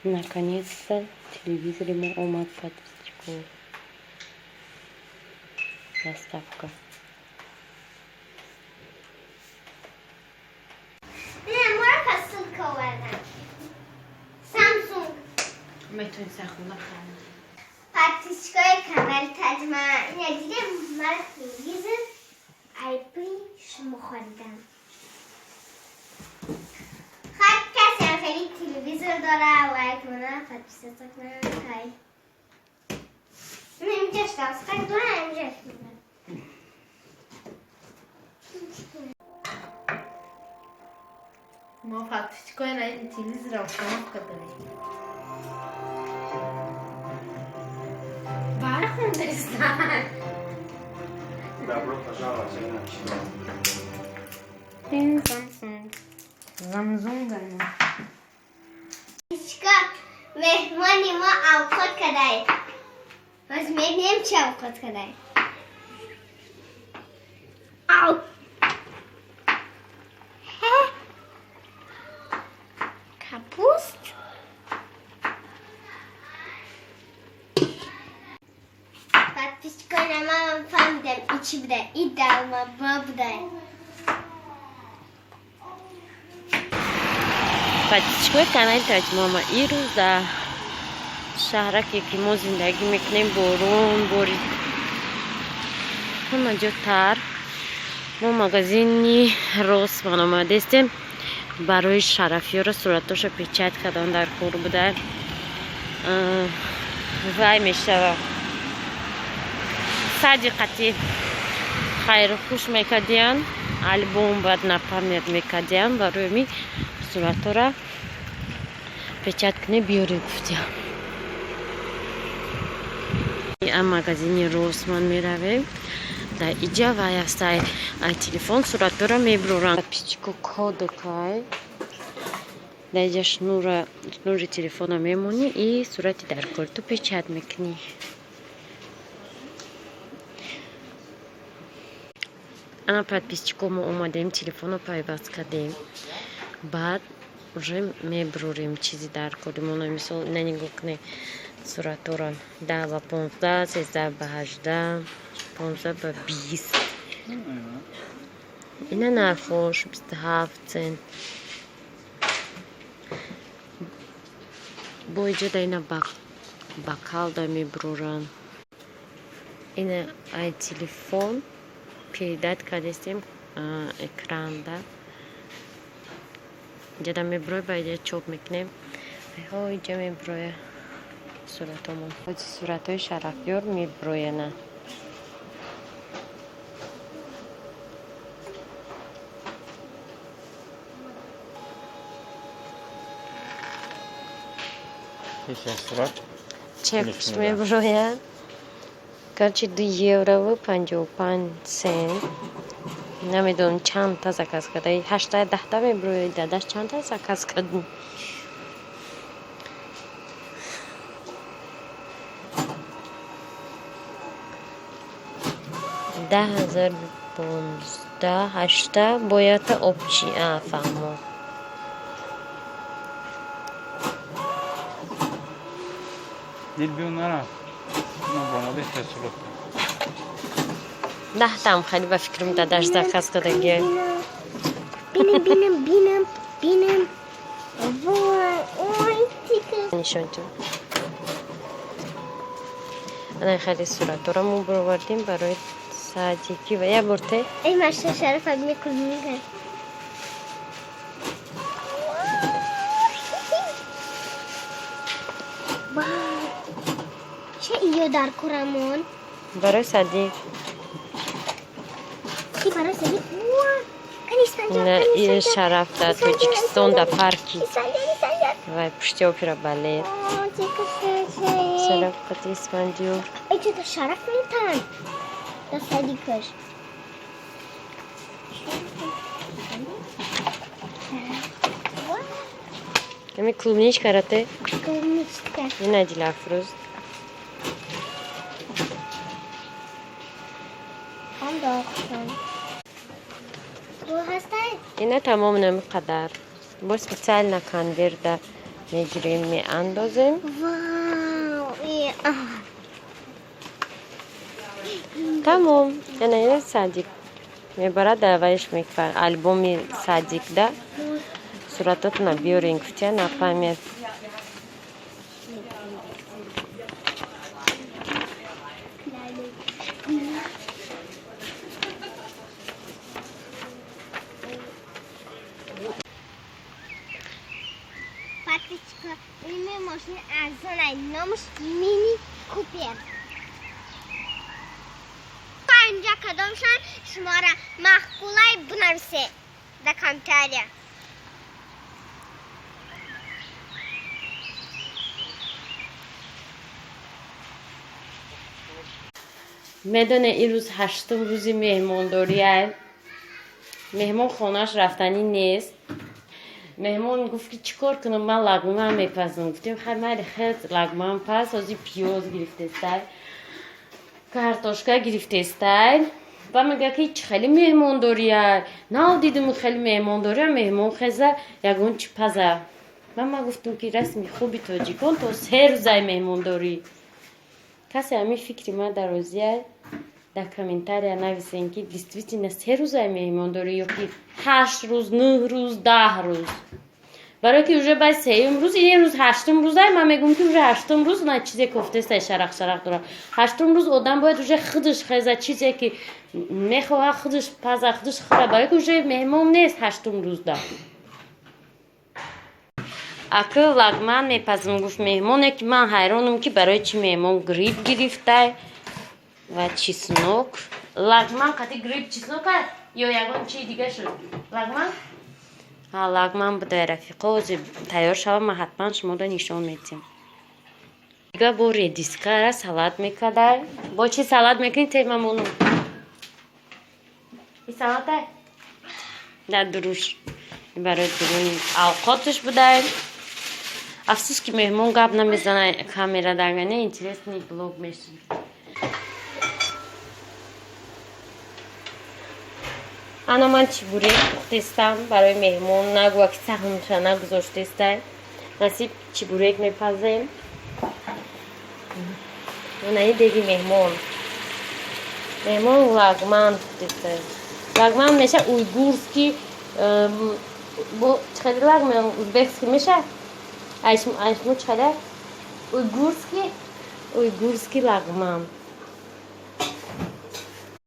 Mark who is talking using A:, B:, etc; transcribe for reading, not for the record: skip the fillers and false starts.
A: Наконец-то телевизор ему умат подписчику. Доставка.
B: میتونی سخونه خواهد
C: پرتیشگاه کمر تجمع این دیگه مرا تلویزیون ایپی شما خواهیدم خب کسی هم خیلی تلویزیون داره و ایپونه پرتیشگاه کنه های نمیجاش دست خیلی دونه نمیجاش میدن
B: ما پرتیشگاه این تلویزیون رو شما کنیم برخون دستن
A: این زمزون داریم
C: پرتیشگاه مهمانی ما اوقات کدای باز میبینیم چه اوقات کدای او کپوست بعد پیش کنم من فهمیدم ای چی بوده ای درما با بوده
A: پرتیشگاه کانال تجمع این روز در شهرکی که ما زندگی میکنیم بارون بارید همه جا تر ما مغازینی روسمان آمده استیم برای شرفی ها را صورتاش پیچت کردن در کور بودن وای میشه صدیقتی خیر خوش میکردین البوم بعد نپرمید میکردین برای می صورت را پیچت کنی بیاری گفتیم این مغازین روسمان میرویم در اینجا و است ای تلفن صورت را میبرورن پیچکو کودکای در اینجا شنور تلفن را میمونی این صورتی در کارتو پیچت میکنی اما بعد پیچکو ما اومدیم تلفن رو پیوست کردیم بعد уже میبروریم چیزی در کارمون مثال ننگو کنی صورت را 10 و 15 13 و 18 15 و 20 اینا نفوش 27 سنت با اینجا در اینا بکال دا میبرورن اینا ای تلفن پیدت کردیم اکران دا اینجا دا میبروی با اینجا چوب میکنیم ها اینجا میبروی صورتمون صورت های شرفیار میبروی نه چپش میبروید گرچه 2 یورو و 55 سنت نمیدونم چند تا زکاس کرده 8 تا 10 تا میبروید دادش چند تا زکاس کردن 10,015 8 باید obci famo
D: Nel bionara non buono detto solo
A: 10 تا هم خیلی به فکرم دادش زکاس کرده
C: بینم وای تیکه
A: نشون تو انا خیلی صورت را مو بروردیم برای ساعتیکی و یه برته
C: ای ماشا شرف از میکنیم چه ایو در کرمون
A: برای صدیق
C: کی برای سلی
A: نه این شرف در توجیکستان در پارکی و پشتی اپرا بالت سلام قطعی اسفندیور
C: ای چه در شرف میتن در صدیقش
A: نمی کلونیش کرده
C: نیسته
A: این ندیل افروز
C: هم داختن تو هستن
A: اینا تمام نمیقدر باز بسال نکن برده میگیریم میاندازیم.
C: واو.
A: Tamam. Yani Sadik. Mebarad davayış miktar. Albumi Sadik'da suratına biyoring fıçı napamiyet.
C: Патичка, имеем машину ارزان نامش مینی کوپر. اینجا کدامشان شماره مخبولای بنویسه در کامنتاریا.
A: میدونه این روز 8م روزی مهمانداریه. مهمان خونش رفتنی نیست. مهمان گفت که چیکار کنم من لغمه میپزم. گفتیم خیلی خیلی لغمه پس ازی پیاز گرفته است. کارتوشکا گرفته است. و میگه که هیچ خیلی مهمانداریه. نه دیدم خیلی مهمانداریه. مهمان خیزه یگون چی پزه. من گفتم که رسمی خوبی تاجیکان تا 3 روزه مهمانداری. کسی همین فکری ما در روزیه در کامنتاریا نویسین که دیستویتین 3 روزه مهمانداری یا که 8 روز 9 روز 10 روز. برای که اوجه باید 3 روز این روز 8م روزه من میگم که اوجه 8م روز نه چیزی کفته است شرق داره. 8م روز آدم باید اوجه خودش خیزه چیزی که میخواه خودش پزه خودش خوره. برای که اوجه مهمان نیست 8م روز ده. اکل لغمان میپزم گفت مهمانه که من حیرانم که برای چی مهمان گریپ گرفته و چیسنوک. لغمان قطعی گریپ چیسنوک هست یا یکان چی دیگه شد لغمان؟ ها لغمان بوده رفیقا تیار شوم من حتما شما رو نشان میدیم. دیگه با ریدیسکا سالاد میکرده. با چی سالاد میکنی تیممونو؟ این سالاد ده؟ در دروش برای درون اوقاتش بوده. افسوس که مهمون گپ نمیزنه کامیرا درگنه اینترسنی بلوگ میشه. انا من چیبوری پختستم برای مهمون نگو که سخنشا نگذاشته است. نصیب چیبوریک میپزیم. اونایی دیگه مهمون لغمان پختسته. لغمان میشه اویگورسکی bu çıkardı lagman uzbekski میشه ayşmu çıkardı uygurski lagman